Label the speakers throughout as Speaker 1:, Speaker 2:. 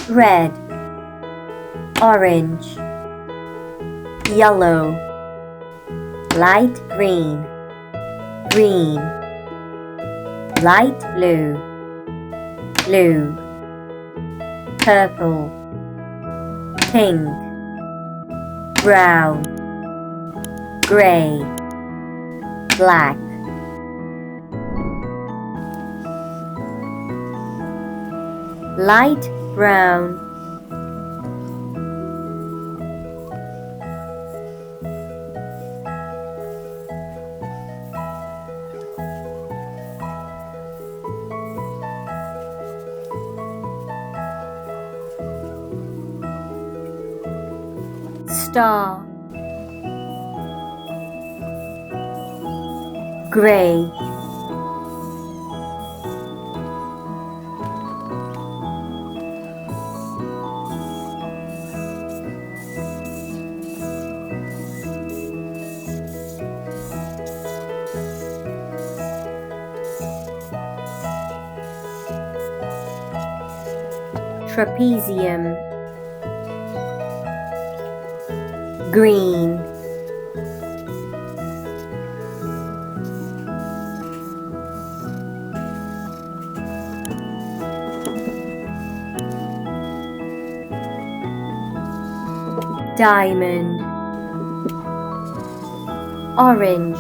Speaker 1: red, orange, yellow, light green, green, light blue, blue, purple, pink, brown, gray, black. Light brown, star, gray, trapezium, green, diamond, orange,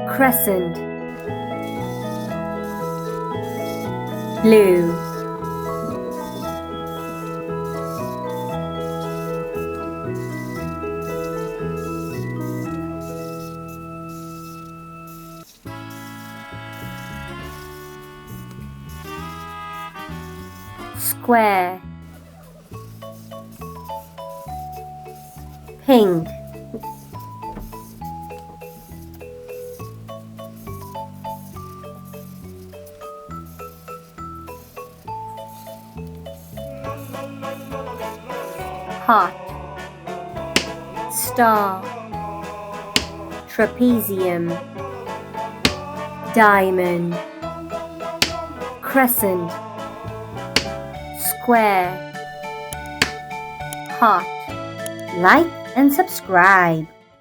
Speaker 1: crescent, blue, square, pink, heart, star, trapezium, diamond, crescent, square, heart. Like and subscribe.